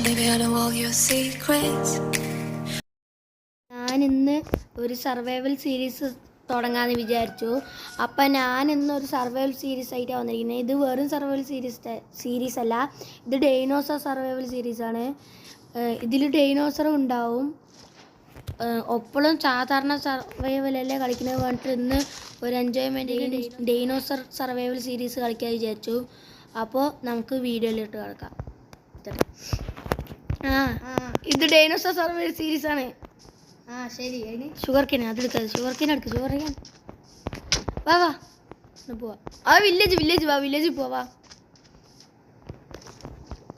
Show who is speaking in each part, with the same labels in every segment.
Speaker 1: Baby, I know all your secrets.
Speaker 2: ഞാൻ ഇന്ന് ഒരു സർവൈവൽ സീരീസ് തുടങ്ങാമെന്ന് വിചാരിച്ചു. അപ്പം ഞാൻ ഇന്നൊരു സർവൈവൽ സീരീസ് ആയിട്ടാണ് വന്നിരിക്കുന്നത്. ഇത് വെറും സർവൈവൽ സീരീസ് അല്ല, ഇത് ഡൈനോസർ സർവൈവൽ സീരീസാണ്. ഇതിൽ ഡൈനോസറും ഉണ്ടാവും. ഒപ്പോഴും സാധാരണ സർവൈവലല്ലേ കളിക്കുന്നത് പറഞ്ഞിട്ട് ഇന്ന് ഒരു എൻജോയ്മെൻറ്റിന് ഡൈനോസർ സർവൈവൽ സീരീസ് കളിക്കാൻ വിചാരിച്ചു. അപ്പോൾ നമുക്ക് വീഡിയോയിലിട്ട് കിടക്കാം. ഇത് ഡൈനോസർ സർവൈവൽ സീരീസാണ്.
Speaker 1: ശരി.
Speaker 2: ഷുഗർ കേൻ അതെടുക്ക, ഷുഗർ കേൻ എടുക്ക, ഷുഗർ കേൻ. വാ വാ പോവാ. ആ വില്ലേജ് വാ, വില്ലേജിൽ പോവാ.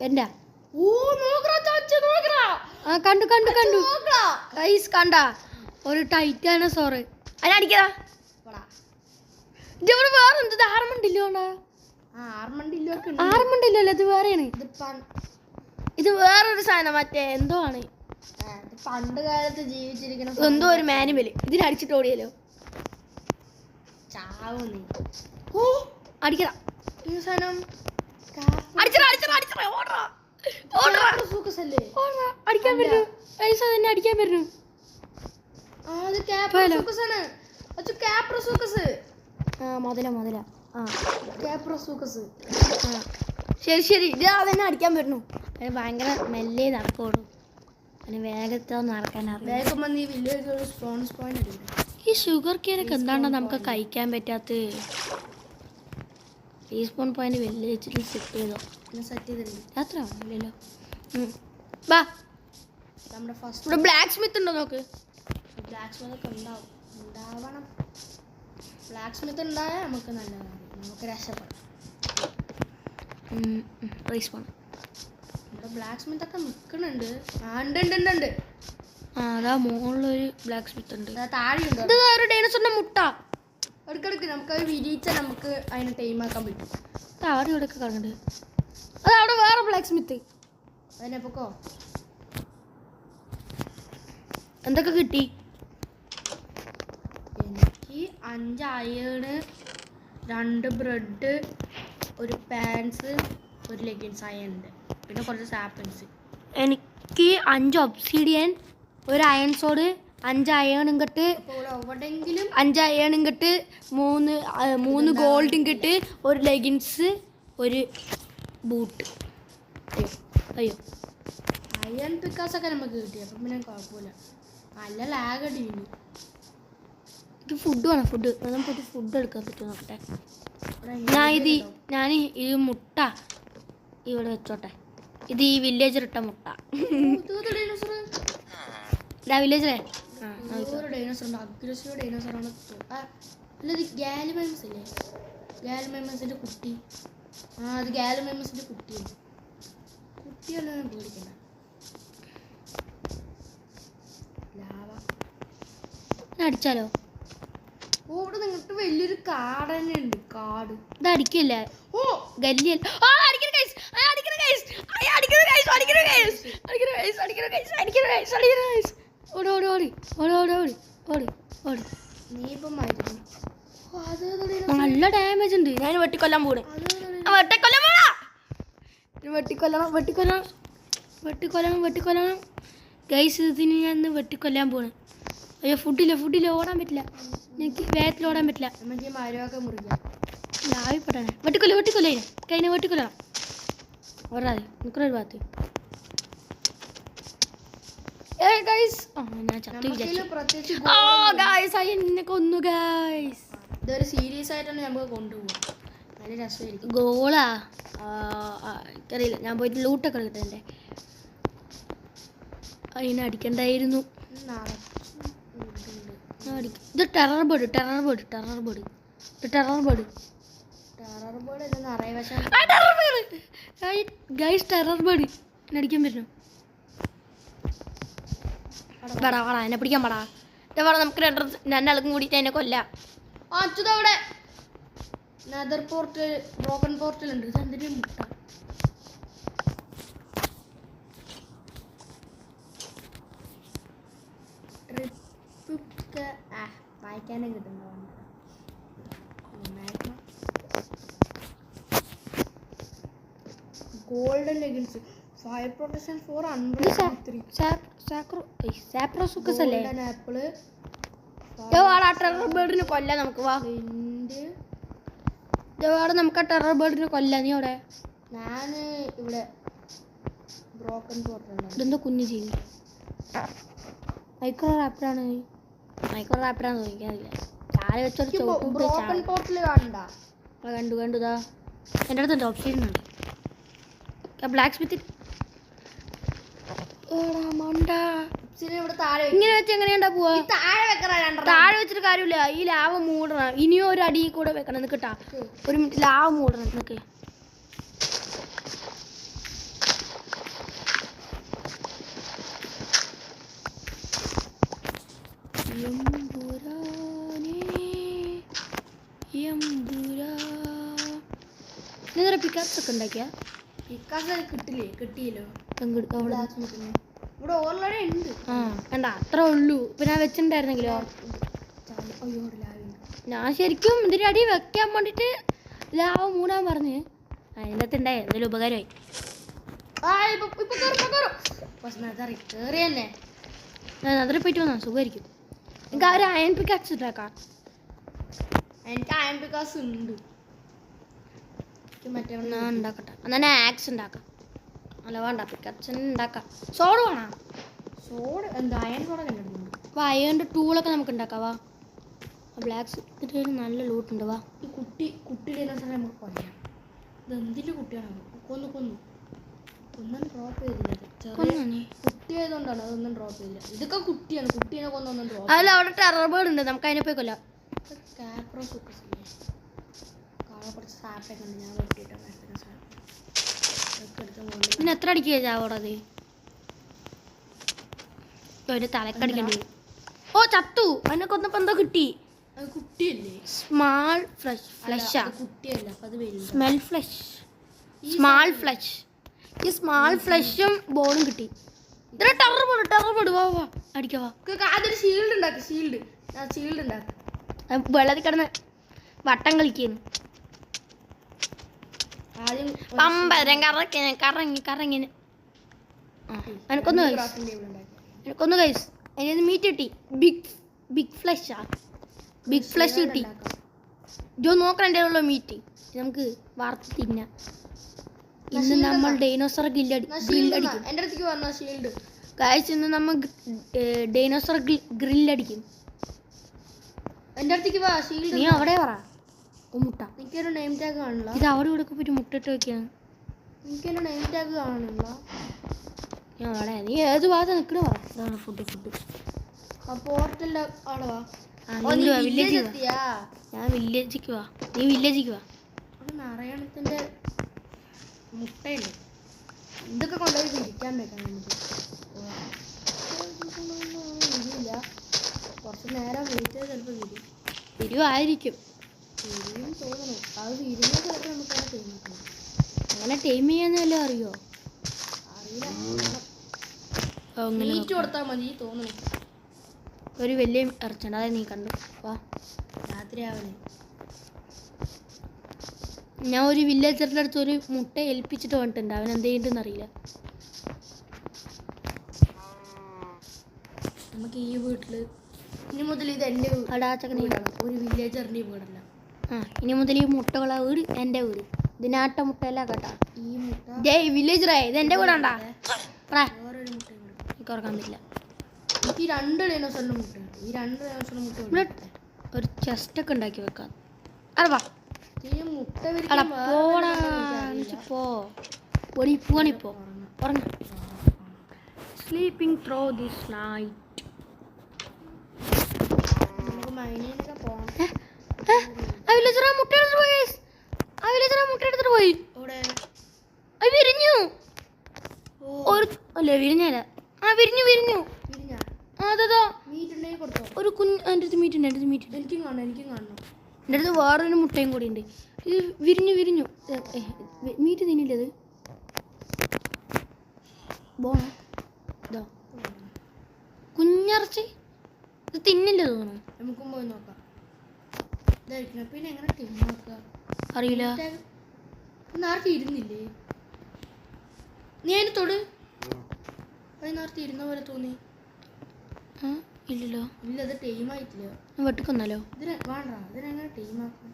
Speaker 2: എന്താ കണ്ടു ഗൈസ്, കണ്ട ഒരു ടൈറ്റാനോസോറ്. അതിനടിക്കടാ. ഇതവിടെ വേറെ എന്ത് ആർമണ്ടില്ലോ? ആർമണ്ടില്ലോ, ഇത് വേറെയാണ്. ഇത് വേറൊരു സാധനം, മറ്റേ എന്തോ ആണ്.
Speaker 1: പണ്ട് കാലത്ത് ജീവിച്ചിരിക്കണം
Speaker 2: എന്തോ ഒരു മാനുവല്. ഇതിനടിച്ചിട്ട് ഓടിയല്ലോ.
Speaker 1: ചാവുന്നീ.
Speaker 2: അടിക്കടാ.
Speaker 1: ഈ സാധനം
Speaker 2: അടിക്കാൻ വരുന്നു. പൈസ തന്നെ അടിക്കാൻ വരുന്നു. മുതല ശരി ഇത് അതന്നെ അടിക്കാൻ വരുന്നു. ഭയങ്കര മെല്ലെ നടക്കോളൂ. അതിന് വേഗത്തിൽ നടക്കാൻ അറിയാം. ഈ ഷുഗർ കേനൊക്കെ എന്താണ്ടോ നമുക്ക് കഴിക്കാൻ പറ്റാത്ത. ടീസ്പൂൺ പോയിന്റ് വലിയ വെച്ചിട്ട് സെറ്റ് ചെയ്തിട്ടുണ്ട്. അത്ര ആണല്ലോ. ബാ,
Speaker 1: നമ്മുടെ ഫസ്റ്റ്
Speaker 2: ഇവിടെ ബ്ലാക്ക് സ്മിത്ത് ഉണ്ടോ നോക്ക്.
Speaker 1: ബ്ലാക്ക് സ്മിത്ത് ഒക്കെ ഉണ്ടാവണം. ബ്ലാക്ക് സ്മിത്ത് ഉണ്ടായാൽ നമുക്ക് നല്ലതാണ്, നമുക്ക് രക്ഷപ്പെടാം. നമ്മുടെ ബ്ലാക്ക് സ്മിത്ത് ഒക്കെ നിൽക്കുന്നുണ്ട്. ഉണ്ട്.
Speaker 2: അതാ മുകളിലൊരു ബ്ലാക്ക് സ്മിത്ത് ഉണ്ട്.
Speaker 1: താഴെയുണ്ട്.
Speaker 2: ഇത് ഒരു ഡൈനോസറിന്റെ മുട്ട.
Speaker 1: എടുക്കെടുക്ക് നമുക്ക് അത് വിരിയിച്ചാൽ നമുക്ക് അതിനെ ടൈമാക്കാൻ പറ്റും.
Speaker 2: അവിടെ ഇവിടെ കിടക്കുന്നുണ്ട്. അത് അവിടെ വേറെ ബ്ലാക്ക് സ്മിത്ത്.
Speaker 1: അതിനെപ്പൊക്കോ
Speaker 2: എന്തൊക്കെ കിട്ടി?
Speaker 1: എനിക്ക് 5 അയേണ്, 2 ബ്രെഡ്, ഒരു പാൻസ്, ഒരു ലെഗിൻസ് അയൺ ഉണ്ട്, പിന്നെ കുറച്ച് സാപ്പിൻസ്.
Speaker 2: എനിക്ക് 5 ഒബ്സിഡിയൻ, ഒരു അയൺ സോഡ്, 5 അയേണും കിട്ട്,
Speaker 1: എവിടെയെങ്കിലും
Speaker 2: 5 അയേണും കിട്ട്, 3 ഗോൾഡും കിട്ട്, ഒരു ലെഗിൻസ്, ഒരു ബൂട്ട്. അയ്യോ
Speaker 1: അയൺ പിക്കാസൊക്കെ നമുക്ക് കിട്ടി. അപ്പം പിന്നെ കുഴപ്പമില്ല. നല്ല ലാഗ് അടിക്കുന്നു.
Speaker 2: ഇത് ഫുഡ് വേണം. നമുക്ക് ഫുഡ് എടുക്കാൻ പറ്റും നോക്കട്ടെ. ഞാൻ ഈ മുട്ട ഇവിടെ വെച്ചോട്ടെ. ഇത് ഈ വില്ലേജർ ഇട്ട മുട്ട. വില്ലേജറേ
Speaker 1: അഗ്രസീവ് ഡൈനോസറാണ്. അല്ലത് ഗാലിമൈമസ് അല്ലേ? ഗാലിമൈമസിന്റെ കുട്ടി. അത് ഗാലിമൈമസിന്റെ കുട്ടിയാണ്. കുട്ടിയല്ല, പേടിക്കണ്ട. ലാവ
Speaker 2: അടിച്ചാലോ?
Speaker 1: ഇവിടെ നിങ്ങൾക്ക് വലിയൊരു കാട് തന്നെ ഉണ്ട്. കാട്
Speaker 2: ഇത് അടിക്കില്ല. ഗല്ലിയല്ല. നല്ല ഡാമേജ് ഉണ്ട്. ഞാൻ വെട്ടിക്കൊല്ലാൻ പോണേ. വെട്ടിക്കൊല്ലണം ഗൈസ്. ഇതിന് ഞാൻ ഇന്ന് വെട്ടിക്കൊല്ലാൻ പോണ്. അയ്യോ ഫുഡില്ല, ഓടാൻ പറ്റില്ല. എനിക്ക് വേഗത്തിൽ ഓടാൻ പറ്റില്ല.
Speaker 1: നമുക്ക് മരമൊക്കെ മുറിക്കാം.
Speaker 2: ആവിപ്പെട്ടാണ്. വെട്ടിക്കൊല്ലേ കഴിഞ്ഞ വെട്ടിക്കൊല്ലണം. ഓടാതെ നിൽക്കുന്നൊരു ഭാഗത്ത്.
Speaker 1: ഇതൊരു സീരിയസ് ആയിട്ടാണ് നമുക്ക് കൊണ്ടുപോകും. നല്ല രസമായിരിക്കും.
Speaker 2: ഗോളാ എനിക്കറിയില്ല. ഞാൻ പോയിട്ട് ലൂട്ടൊക്കെ എടുക്കട്ടെ. അതിനെ അടിക്കണ്ടായിരുന്നു. ഇത് ടെറർ ബേർഡ്. അടിക്കാൻ പറ്റുന്നു. വാടാ എന്നെ പിടിക്കാൻ പാടാ. നമുക്ക് രണ്ടാൾക്കും കൂടിയിട്ട് അതിനെ കൊല്ലാം.
Speaker 1: അവിടെ നെതർ പോർട്ടൽ, ബ്രോക്കൺ പോർട്ടൽ ഉണ്ട്. ഇതെന്തിനും മുട്ട. വായിക്കാനും കിട്ടുന്നതാണ്. Golden leggings fire protection for
Speaker 2: ഇത്
Speaker 1: 100
Speaker 2: സാപ്രോസുക്കസ് അല്ലേ?
Speaker 1: ആപ്പിള്
Speaker 2: വാടാ ടെറർ ബേർഡിനെ കൊല്ലാൻ നമുക്ക്. വാ വാടാ നമുക്ക് ആ ടെറർ ബേർഡിനെ കൊല്ലാൻ. നീ അവിടെ?
Speaker 1: ഞാൻ ഇവിടെ ബ്രോക്കൺ പോർട്ടൽ.
Speaker 2: ഇതെന്തോ കുഞ്ഞു ജീവി. മൈക്രോ റാപ്പിഡാണ്. മൈക്രോ റാപ്പിഡാന്ന് തോന്നിക്കാറില്ല. താഴെ വെച്ചൊരു
Speaker 1: ബ്രോക്കൺ പോർട്ടൽ കാണണ്ട.
Speaker 2: കണ്ടു ഇതാ എൻ്റെ അടുത്തുണ്ട്. ഓപ്ഷൻ ഉണ്ട്. ബ്ലാക്ക് സ്മിത്ത്
Speaker 1: ഇവിടെ താഴെ
Speaker 2: ഇങ്ങനെ വെച്ച് എങ്ങനെയാണ്ടാ പോവാ?
Speaker 1: താഴെ വെക്കണ
Speaker 2: താഴെ വെച്ചിട്ട് കാര്യമില്ല. ഈ ലാവ മൂടണം. ഇനിയും ഒരു അടി കൂടെ വെക്കണം. നിൽക്കട്ടാ ഒരു മിനിറ്റ്. ലാവ മൂടണം. നിൽക്ക്. പിക്കാസ് ഒക്കെ ഉണ്ടാക്കിയ
Speaker 1: പിക്കാസ് കിട്ടിയല്ലോ. ഇവിടെ ഓൾറെഡി ഉണ്ട്.
Speaker 2: ആ വേണ്ട അത്ര ഉള്ളൂ. ഇപ്പൊ ഞാൻ വെച്ചിട്ടുണ്ടായിരുന്നെങ്കിലോ. ഞാൻ ശരിക്കും ഇതിന്റെ അടി വെക്കാൻ വേണ്ടിട്ട് ലാവ മൂടാൻ പറഞ്ഞ് അതിൻ്റെ അകത്ത് ഉണ്ടായി. എന്തെങ്കിലും ഉപകാരമായി. ഞാൻ അതിൽ പോയിട്ട് വന്നാ സുഖമായിരിക്കും. എനിക്ക് ആ ഒരു അയൺ പിക്കാസ് ഉണ്ടാക്കാം.
Speaker 1: എനിക്ക് അയൺ പിക്കാസ് ഉണ്ട്. മറ്റേ
Speaker 2: ഞാൻ ഉണ്ടാക്കട്ടെ. എന്നാ ആക്സ് ഉണ്ടാക്കാം. അല്ല വേണ്ട പിക്കാസ് ഉണ്ടാക്കാം. സോഡ് വേണം.
Speaker 1: സോഡ് എന്താ അയൺ സോഡ കണ്ടിട്ടുണ്ട്.
Speaker 2: അപ്പോൾ അയണിൻ്റെ ടൂളൊക്കെ നമുക്ക് ഉണ്ടാക്കാം. വാ ബ്ലാക്ക് ഇതിൽ നല്ല ലൂട്ടുണ്ട്. വാ
Speaker 1: ഈ കുട്ടിയുടെ നമുക്ക് പറയാം. ഇത് എന്തിൻ്റെ കുട്ടിയാണ്? ഒന്നും ഡ്രോപ്പ് ചെയ്തില്ല. കുട്ടി ആയതുകൊണ്ടാണ് അതൊന്നും ഡ്രോപ്പ് ചെയ്തില്ല. ഇതൊക്കെ കുട്ടിയാണ്. കുട്ടീനെ കൊന്നൊന്നും ഡ്രോപ്പ്.
Speaker 2: അല്ല അവിടെ ടെറർ ബേർഡ് ഉണ്ട്. നമുക്ക് അതിനെ പോയി കൊല്ലാം.
Speaker 1: കുറച്ച് സാപ്പൊക്കെ ഉണ്ട്. ഞാൻ വെട്ടിയിട്ട്
Speaker 2: പിന്നെ എത്ര അടിക്കുക ചാവോടത്? ഒരു തലക്കടിക്കേണ്ടി വരും. ഓ ചത്തു. അതിനെ കൊന്നപ്പോ എന്തോ കിട്ടി.
Speaker 1: കുട്ടിയല്ലേ?
Speaker 2: സ്മാൾ ഫ്ലഷാ.
Speaker 1: കുട്ടിയല്ല അത്
Speaker 2: സ്മെൽ ഫ്ലഷ്. Small flush. ഈ സ്മാൾ ഫ്ലഷും ബോളും കിട്ടി. ഇതിനെ ടെറർ ബേർഡ്. വാ വാ അടിക്കവാ.
Speaker 1: അതൊരു ഷീൽഡ് ഉണ്ടാക്കി. ഷീൽഡ് ഉണ്ടാക്കി.
Speaker 2: വെള്ളത്തിൽ കിടന്ന് വട്ടം കളിക്കുന്നു.
Speaker 1: ആദ്യം
Speaker 2: പമ്പരം കറങ്ങി എനിക്കൊന്ന് കൈസ് അതിന് മീറ്റ് കിട്ടി. ബിഗ് ഫ്ലഷാ. ബിഗ് ഫ്ലഷ് കിട്ടി. ജോ നോക്കണം എൻ്റെ ഉള്ള മീറ്റ്. നമുക്ക് വറുത്ത് തിന്നാം. ഇന്ന് നമ്മൾ ഡൈനോസർ ഗ്രില്ലടിക്കും.
Speaker 1: എൻ്റെ അടുത്തേക്ക് വന്ന ഷീൽഡ്
Speaker 2: ഗൈസ് ഇന്ന് നമ്മൾ ഡൈനോസർ ഗ്രില്ലടിക്കും.
Speaker 1: എൻ്റെ അടുത്തേക്ക് വാ. ഷീൽഡ്
Speaker 2: നീ അവിടെ പറ. മുട്ട
Speaker 1: എനിക്കൊരു നെയിം ടാഗ് കാണില്ല.
Speaker 2: ഇത് അവിടെ ഇവിടെ പോയിട്ട് മുട്ടിട്ട് വെക്കാണ്.
Speaker 1: എനിക്കൊരു നെയിം ടാഗ് കാണില്ല.
Speaker 2: ഞാൻ അവിടെ നീ ഏത് ഭാഗത്ത് നിൽക്കണ പറ. ഇതാണ് ഫുഡ്.
Speaker 1: ആ പോർട്ടലിൻ്റെ അവിടെ വാ.
Speaker 2: വില്ലേജ് ഞാൻ വില്ലേജിക്ക് വാ. നീ വില്ലേജിക്ക് വാ.
Speaker 1: അവിടെ നാരായണത്തിൻ്റെ മുട്ടയില്ലേ? ഇതൊക്കെ കൊണ്ടുപോയി വിരിക്കാൻ വെക്കാം നമുക്ക്. വിരിയില്ല. കുറച്ച് നേരം വിരിച്ചാൽ ചിലപ്പോൾ
Speaker 2: വിരുവായിരിക്കും.
Speaker 1: വിരിയും തോന്നുന്നു. അത് വിരിഞ്ഞ ചിലപ്പോൾ നമുക്കത് ടൈം
Speaker 2: അങ്ങനെ ടൈം ചെയ്യാന്ന് വല്ലതും അറിയോ?
Speaker 1: അറിയില്ല. മീറ്റ് കൊടുത്താൽ മതി തോന്നുന്നു.
Speaker 2: ഒരു വലിയ ഇറച്ചുണ്ട്. അതായത് നീ കണ്ടു. വാ
Speaker 1: രാത്രിയാവണേ.
Speaker 2: ഞാൻ ഒരു വില്ലേജറിൻ്റെ അടുത്ത് ഒരു മുട്ട ഏൽപ്പിച്ചിട്ട് വന്നിട്ടുണ്ട്. അവൻ എന്ത് ചെയ്തിട്ടെന്ന് അറിയില്ല.
Speaker 1: നമുക്ക് ഈ വീട്ടിൽ ഇനി മുതൽ ഇത് എൻ്റെ വീടാണ്. ഒരു വില്ലേജറിൻ്റെ വീടല്ല.
Speaker 2: ഇനി മുതൽ ഈ മുട്ടകളെ വീട് എൻ്റെ വീട്. ഇതിനാട്ട മുട്ടയല്ല കേട്ടാ.
Speaker 1: ഈ മുട്ട
Speaker 2: വില്ലേജറേ ഇത് എൻ്റെ വീടാണ്ടാ.
Speaker 1: വേറൊരു മുട്ട
Speaker 2: എനിക്ക് ഓർക്കാൻ പറ്റില്ല.
Speaker 1: എനിക്ക് 2 ഡൈനോസറിൻ്റെ മുട്ടയുണ്ട്. ഈ 2 ഡൈനോസറിൻ്റെ മുട്ട
Speaker 2: ഒരു ചെസ്റ്റൊക്കെ ഉണ്ടാക്കി വെക്കാം. അതെ വാ
Speaker 1: മുട്ട
Speaker 2: പോണിപ്പോ ഉറങ്ങ. Sleeping through this night.
Speaker 1: നമുക്ക് മൈനിനൊക്കെ പോകാം.
Speaker 2: ആ വില്ലേജർ മുട്ട എടുത്തിട്ട് പോയി. അത് വിരിഞ്ഞു. അല്ലേ വിരിഞ്ഞല്ല. വിരിഞ്ഞു. അതാ ഒരു കുഞ്ഞ്. എൻ്റെ അടുത്ത് മീറ്റ് ഉണ്ട്.
Speaker 1: എനിക്കും കാണണം.
Speaker 2: എൻ്റെ അടുത്ത് വേറൊരു മുട്ടയും കൂടി ഉണ്ട്. ഇത് വിരിഞ്ഞു. മീറ്റ് തിന്നില്ലത്. ബോണ ഇതാ കുഞ്ഞിറച്ചി. ഇത് തിന്നില്ല തോന്നുന്നു.
Speaker 1: നമുക്കും പോയി നോക്കാം. പിന്നെ എങ്ങനെ തിന്നോക്കാം
Speaker 2: അറിയില്ല.
Speaker 1: ആർക്കും ഇരുന്നില്ലേ? നീ അതിന് തൊട്. അത് നേരത്തെ ഇരുന്ന പോലെ തോന്നി.
Speaker 2: ഇല്ലല്ലോ.
Speaker 1: ഇല്ല, അത് ടൈമായിട്ടില്ല.
Speaker 2: വെട്ടിക്കൊന്നല്ലോ.
Speaker 1: ഇതിന് വേണ്ട, ഇതിനെങ്ങനെ ടൈമാക്കും?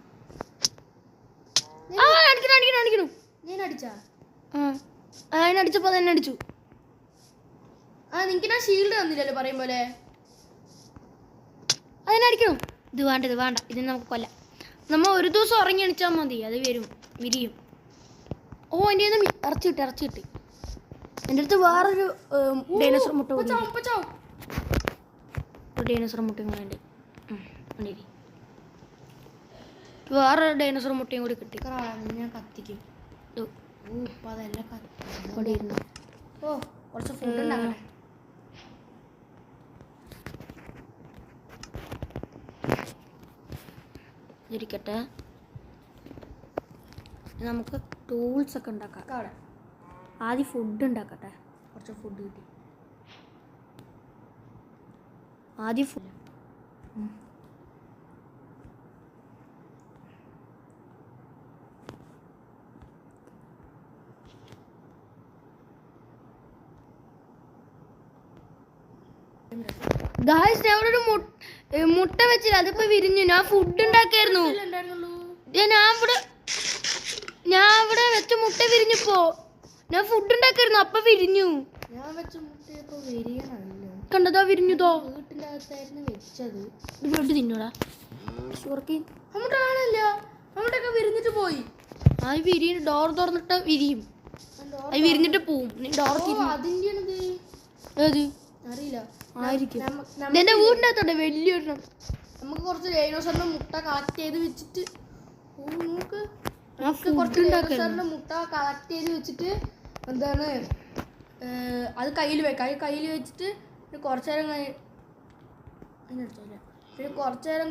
Speaker 1: ഞാൻ അടിച്ചാ?
Speaker 2: അതിനടിച്ചപ്പോ തന്നെ അടിച്ചു.
Speaker 1: നിനക്ക് ഞാൻ ഷീൽഡ് തന്നില്ലല്ലോ പറയും പോലെ.
Speaker 2: അതിനടിക്കണം. ഇത് വേണ്ട, ഇത് വേണ്ട. ഇതിന് നമുക്ക് കൊല്ലാം. നമ്മൾ ഒരു ദിവസം ഉറങ്ങി അടിച്ചാൽ മതി, അത് വിരിയും. ഓ, എൻ്റെ ഇറച്ചി കിട്ടി. എൻ്റെ അടുത്ത് വേറൊരു ഡൈനോസർ മുട്ട ഡൈനോസർ മുട്ടയും കൂടെ ഉണ്ട്. വേറൊരു ഡൈനോസർ മുട്ടയും കൂടി കിട്ടി.
Speaker 1: ഞാൻ കത്തിക്കും. അതെല്ലാം
Speaker 2: അവിടെ ഇരുന്നു.
Speaker 1: കുറച്ച് ഫുഡ് ഉണ്ടാകണേ.
Speaker 2: ഇരിക്കട്ടെ, നമുക്ക് ടൂൾസ് ഒക്കെ ഉണ്ടാക്കാം.
Speaker 1: അവിടെ
Speaker 2: ആദ്യം ഫുഡ് ഉണ്ടാക്കട്ടെ.
Speaker 1: കുറച്ച് ഫുഡ് കിട്ടി.
Speaker 2: ആദ്യം ഫുഡ്. മുട്ട വെച്ചില്ല, അതിപ്പോ വിരിഞ്ഞു. ഞാൻ ഫുഡ് ഉണ്ടാക്കായിരുന്നു. ഞാൻ ഇവിടെ വെച്ച മുട്ട വിരിഞ്ഞപ്പോ ഞാൻ ഫുഡ് ഉണ്ടാക്കായിരുന്നു, അപ്പൊ വിരിഞ്ഞു.
Speaker 1: ഞാൻ വെച്ച മുട്ടയപ്പോ വിരിയണല്ലോ.
Speaker 2: കണ്ടതാ വിരിഞ്ഞതോ?
Speaker 1: വീട്ടിന്റെ അകത്തായിരുന്നു വെച്ചത്.
Speaker 2: ബ്ലഡ് തിന്നോടാ.
Speaker 1: അമ്മട്ടൊക്കെ വിരിഞ്ഞിട്ട് പോയി.
Speaker 2: അത് വിരിയും. ഡോർ തുറന്നിട്ട് വിരിയും. അത് വിരിഞ്ഞിട്ട് പോവും. ഡോർ
Speaker 1: അതിന്റെ
Speaker 2: ഏത്
Speaker 1: അറിയില്ല.
Speaker 2: ആയിരിക്കും. എന്റെ വീടിന്റെ അകത്തുണ്ട് വലിയൊരെണ്ണം.
Speaker 1: നമുക്ക് കുറച്ച് ഡൈനോസറിന്റെ മുട്ട കളക്ട് ചെയ്ത് വെച്ചിട്ട് നമുക്ക് മുട്ട കളക്ട് ചെയ്ത് വെച്ചിട്ട് എന്താണ് അത് കയ്യിൽ വെക്കാം. അത് കയ്യിൽ വെച്ചിട്ട് കുറച്ചു നേരം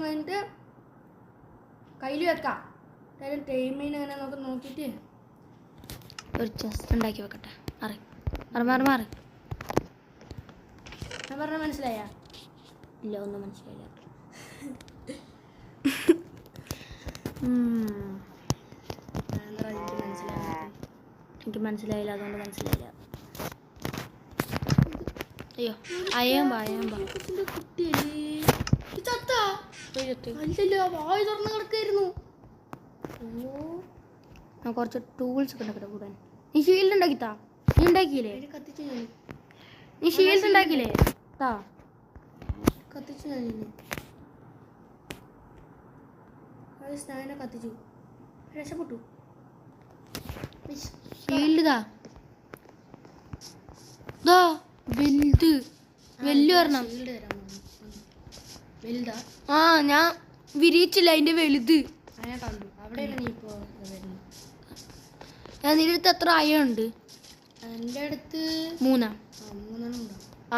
Speaker 1: കഴിഞ്ഞിട്ട് കയ്യിൽ വെക്കാം. ടൈമിന് അങ്ങനെ നമുക്ക് നോക്കിയിട്ട്
Speaker 2: ഒരു ചെസ്റ്റ് ഉണ്ടാക്കി വെക്കട്ടെ. മാറി
Speaker 1: ഞാൻ പറഞ്ഞ മനസ്സിലായ?
Speaker 2: ഇല്ല, ഒന്നും മനസ്സിലായില്ല. എനിക്ക് മനസ്സിലായില്ല, അതുകൊണ്ട് മനസ്സിലായില്ല. അയ്യോ, അയ്യമ്പാ കുറച്ച് ടൂൾസ് ഒക്കെ ഉണ്ടാക്കട്ടെ കൂടാൻ. നീ ഷീൽഡ് ഉണ്ടാക്കിത്താ. നീ ഉണ്ടാക്കിയില്ലേ? നീ ഷീൽഡ് ഉണ്ടാക്കിയില്ലേ?
Speaker 1: കത്തിച്ചു. ഞാൻ കത്തിച്ചു. രക്ഷപ്പെട്ടു.
Speaker 2: ഷീൽഡ് വലുതാണ്. ഞാൻ വിരിയിച്ചില്ല, അതിന്റെ വലുത്. നിന്റെ അടുത്ത് എത്ര അയ ഉണ്ട്?
Speaker 1: എൻ്റെ അടുത്ത്
Speaker 2: 3.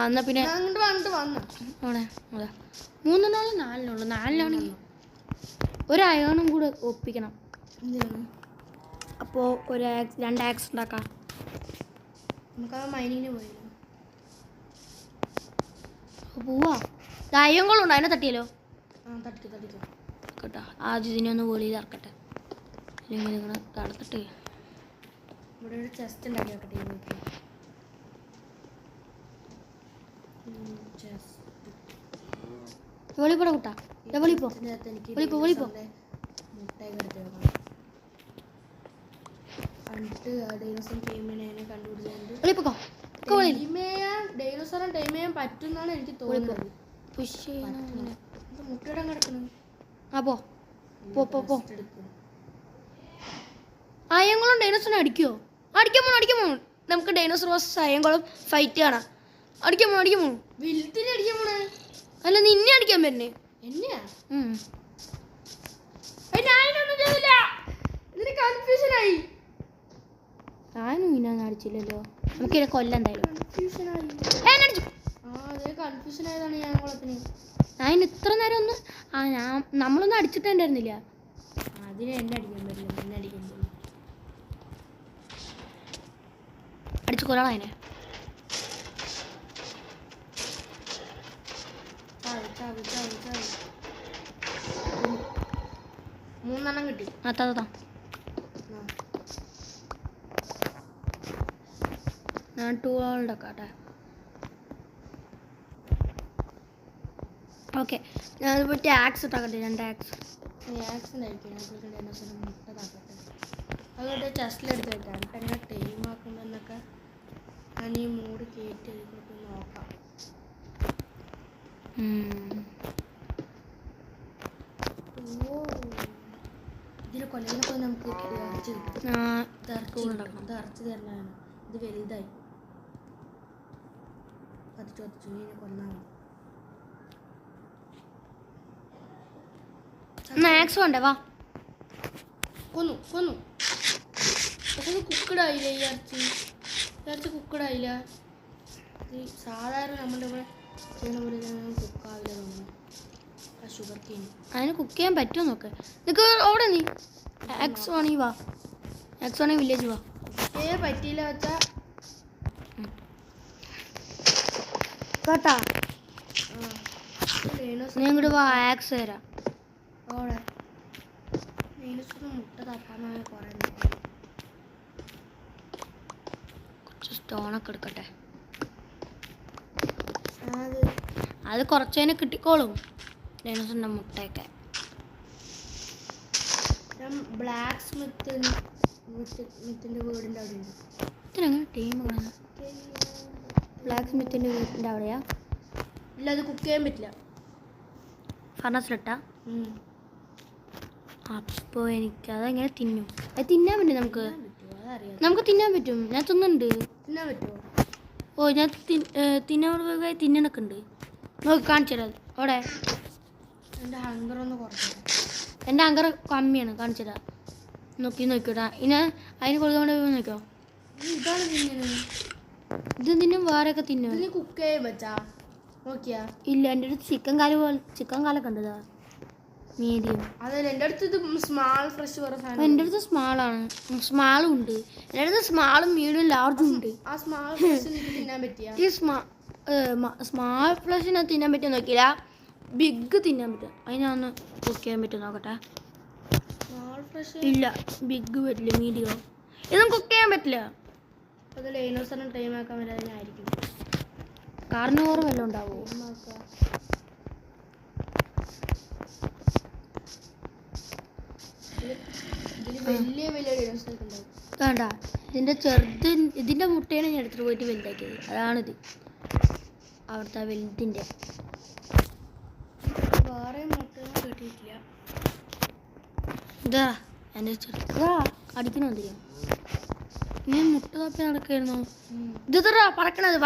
Speaker 2: എന്നാ പിന്നെ 4 ഒരു അയണും കൂടെ ഒപ്പിക്കണം. അപ്പോൾ 2 ആക്സ് ഉണ്ടാക്കാം.
Speaker 1: നമുക്ക് മൈനിങ്ങിന് പോയല്ലോ.
Speaker 2: പോവാ. അയ്യങ്ങളുണ്ട്, അതിനെ തട്ടിയല്ലോ.
Speaker 1: തട്ടിക്കോ
Speaker 2: കേട്ടോ. ആദ്യം ഇതിനെ ഒന്ന് വെളിയിൽ ഇറക്കട്ടെ, അല്ലെങ്കിൽ നിങ്ങൾ തടത്തിട്ട്.
Speaker 1: ഇവിടെ ഒരു ചെസ്റ്റ് ഉണ്ടാക്കി വെക്കട്ടെ.
Speaker 2: വെളിപ്പോടെ കൂട്ടാ. വെളിപ്പോ
Speaker 1: മുട്ടായി ഡൈനോസറും ടൈം ചെയ്യാൻ പറ്റുന്നാണ് എനിക്ക് തോന്നുന്നത്. മുട്ടയുടെ കിടക്കുന്നത്.
Speaker 2: അയ്യങ്ങളും ഡൈനോസറിനെ അടിക്കുമോ? അടിക്കാൻ പോണു. നമുക്ക് ഡൈനോസർ വേഴ്സസ് അയ്യങ്ങളും ഫൈറ്റ് കാണാം. അടിക്കാൻ പോണു.
Speaker 1: വലുതിനെ അടിക്കാൻ പോണേ?
Speaker 2: അല്ല, നിന്നെ അടിക്കാൻ പറ്റുന്നേ.
Speaker 1: എന്നെയാ?
Speaker 2: ഞാനും ഇന്നാന്ന് അടിച്ചില്ലല്ലോ. നമുക്കിനെ കൊല്ലം എന്തായാലും.
Speaker 1: കൺഫ്യൂഷൻ ആയതാണ്
Speaker 2: ഞാൻ ഇത്ര നേരം ഒന്ന് നമ്മളൊന്നും അടിച്ചിട്ടുണ്ടായിരുന്നില്ല.
Speaker 1: അതിനെ എന്നെ അടിക്കാൻ പറ്റില്ല, എന്നെ അടിക്കാൻ പറ്റില്ല.
Speaker 2: അടിച്ചു കൊല്ലണം അതിനെ.
Speaker 1: മൂന്നെണ്ണം കിട്ടി.
Speaker 2: ഞാൻ ടൂളുകളുടെ ആട്ടെ. ഓക്കെ, ഞാനിപ്പോൾ ടാക്സ് ഇട്ടാക്കട്ടെ. 2 ടാക്സ്.
Speaker 1: ആക്സിഡൻ്റ് ആയിരിക്കും. ഡൈനോസറിനെ മുട്ട താക്കട്ടെ. അതുകൊണ്ട് ചെസ്റ്റിലെടുത്ത് വെക്കാം. എന്നിട്ട് എങ്ങനെ ടൈം ആക്കുമെന്നൊക്കെ ഞാൻ ഈ മൂഡ് കയറ്റി അതിലോട്ട് നോക്കാം. ഓ, ഇതിനെ കൊല്ലതിനൊക്കെ നമുക്ക് ഇറച്ചി കിട്ടും. ഇത് ഇറച്ചി തരണമാണ്. ഇത് വലുതായി പതിച്ചു ഇതിനെ കൊല്ലാൻ
Speaker 2: മാക്സ് വേണ്ടേ? വാ,
Speaker 1: കൊന്നു പക്ഷെ കുക്കഡായില്ല. ഈ ഇറച്ചി കുക്കഡായില്ല. ഇത് സാധാരണ നമ്മുടെ ഇവിടെ ചെയ്യുന്ന പോലെ കുക്കാവില്ല തോന്നുന്നു. ആ ഷുഗർ കെയിൻ
Speaker 2: അതിന് കുക്ക് ചെയ്യാൻ പറ്റുമോ നോക്ക്. നിനക്ക് അവിടെ നീ എക്സ് ആണെങ്കിൽ വാ. എക്സ് ആണെങ്കിൽ വില്ലേജ് വാ.
Speaker 1: പറ്റിയില്ല വെച്ചാ
Speaker 2: കേട്ടാ. നീ ഇങ്ങോട്ട് വാ, ആക്സ് തരാം.
Speaker 1: അവിടെ മുട്ട തപ്പാന്നാണ് കുറേ
Speaker 2: കുറച്ച് സ്റ്റോണൊക്കെ എടുക്കട്ടെ.
Speaker 1: അത്
Speaker 2: അത് കുറച്ചതിനെ കിട്ടിക്കോളും. ഡൈനോസറിൻ്റെ മുട്ടയൊക്കെ.
Speaker 1: ബ്ലാക്ക് സ്മിത്തിൻ്റെ വീടിൻ്റെ അവിടെ ഉണ്ട്.
Speaker 2: ഇതിനെങ്ങനെ ടീം കാണാം? ബ്ലാക്ക് സ്മിത്തിൻ്റെ വീടിൻ്റെ അവിടെയാ?
Speaker 1: ഇല്ല, അത് കുക്ക് ചെയ്യാൻ പറ്റില്ല.
Speaker 2: ഫർണസിലിട്ടാ? അപ്പോൾ എനിക്കതെങ്ങനെ തിന്നും? അത് തിന്നാൻ പറ്റും നമുക്ക്. നമുക്ക് തിന്നാൻ പറ്റും. ഞാൻ തിന്നുന്നുണ്ട്.
Speaker 1: തിന്നാൻ പറ്റുമോ?
Speaker 2: ഓ, ഞാൻ തിന്നണൊക്കെ ഉണ്ട്. നോക്ക്, കാണിച്ചു തരാം. അവിടെ
Speaker 1: എൻ്റെ ഹങ്കർ ഒന്ന് കുറച്ചു.
Speaker 2: എൻ്റെ ഹങ്കർ കമ്മിയാണ്. കാണിച്ചു തരാം. നോക്കിയോടാ. ഇനി അതിന് കൊടുക്കാൻ നോക്കിയോ.
Speaker 1: ഇതാണ് തിന്നുന്നത്.
Speaker 2: ഇത് തിന്നും, വേറെയൊക്കെ തിന്നും.
Speaker 1: ഇതിന് കുക്ക് ചെയ്യാൻ പറ്റാ നോക്കിയാ?
Speaker 2: ഇല്ല, എൻ്റെ അടുത്ത് ചിക്കൻ കാലൊക്കെ ഉണ്ട്. മീഡിയം.
Speaker 1: അതല്ല, എൻ്റെ അടുത്ത് ഇത് സ്മാൾ ഫ്രഷ് വേറെ സാധനം.
Speaker 2: എൻ്റെ അടുത്ത് സ്മാളാണ്. സ്മാളും ഉണ്ട്. എൻ്റെ അടുത്ത് സ്മാളും മീഡിയം ലാർജും ഉണ്ട്.
Speaker 1: ആ സ്മാൾ ഫ്രഷ് തിന്നാൻ പറ്റിയ?
Speaker 2: ഈ സ്മാൾ ഫ്ലഷിനെ തിന്നാൻ പറ്റും നോക്കിയില്ല. ബിഗ് തിന്നാൻ പറ്റും. അതിനൊന്ന് കുക്ക് ചെയ്യാൻ പറ്റും നോക്കട്ടെ.
Speaker 1: സ്മാൾ ഫ്രഷ്
Speaker 2: ഇല്ല, ബിഗ് പറ്റില്ല. മീഡിയം ഇതൊന്നും കുക്ക് ചെയ്യാൻ പറ്റില്ല.
Speaker 1: അത് ഡൈനോസറിന് ടൈം ആക്കാൻ വരാതിനായിരിക്കും.
Speaker 2: കാർണിവോർ വല്ലതും ഉണ്ടാവുമോ?
Speaker 1: വലിയ ഡൈനോസർ ഉണ്ടാവും.
Speaker 2: വേണ്ട, ഇതിൻ്റെ മുട്ടയാണ് ഞാൻ എടുത്തിട്ട് പോയിട്ട് വലുതാക്കിയത്. അതാണിത്, അവിടുത്തെ വലുതിൻ്റെ.
Speaker 1: വേറെ മുട്ട കിട്ടിയിട്ടില്ല.
Speaker 2: ഇതാ എൻ്റെ ചെറുതാ അടിക്കണോ എന്തിനാ? ഞാൻ മുട്ട തപ്പി നടക്കായിരുന്നു. ഇതാ പറക്കണത്.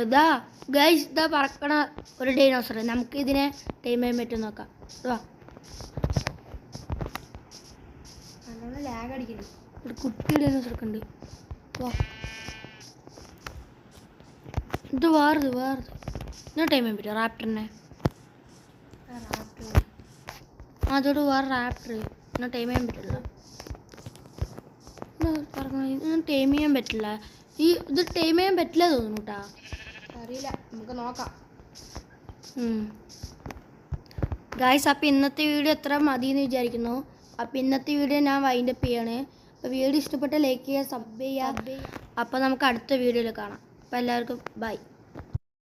Speaker 2: ഇതാ ഗൈസ്, ഇതാ പറക്കണ ഒരു ഡൈനോസർ. നമുക്ക് ഇതിനെ ടൈം ചെയ്യാൻ പറ്റും നോക്കാം. വാ,
Speaker 1: നല്ലോണം ലാഗ് അടിക്കുന്നു.
Speaker 2: ഒരു കുട്ടി ഡൈനോസർ ഒക്കെ ഉണ്ട്. വാ, ഇത് വേറത് ഞാൻ ടൈം ചെയ്യാൻ പറ്റും. റാപ്റ്ററിനെ അതോട് വേറെ റാപ്റ്റർ ഞാൻ ടൈം ചെയ്യാൻ പറ്റില്ല. ടൈം ചെയ്യാൻ പറ്റില്ല. ഇത് ടൈം ചെയ്യാൻ പറ്റില്ല തോന്നുന്നു കേട്ടാ.
Speaker 1: അറിയില്ല, നമുക്ക് നോക്കാം.
Speaker 2: ഗായ്സ്, അപ്പോൾ ഇന്നത്തെ വീഡിയോ എത്ര മതി എന്ന് വിചാരിക്കുന്നു. അപ്പോൾ ഇന്നത്തെ വീഡിയോ ഞാൻ വൈൻഡപ്പ് ചെയ്യാണ്. അപ്പോൾ വീഡിയോ ഇഷ്ടപ്പെട്ട ലൈക്ക് ചെയ്യുക, സബ് ചെയ്യുക. അപ്പോൾ നമുക്ക് അടുത്ത വീഡിയോയിൽ കാണാം. അപ്പോൾ എല്ലാവർക്കും ബൈ.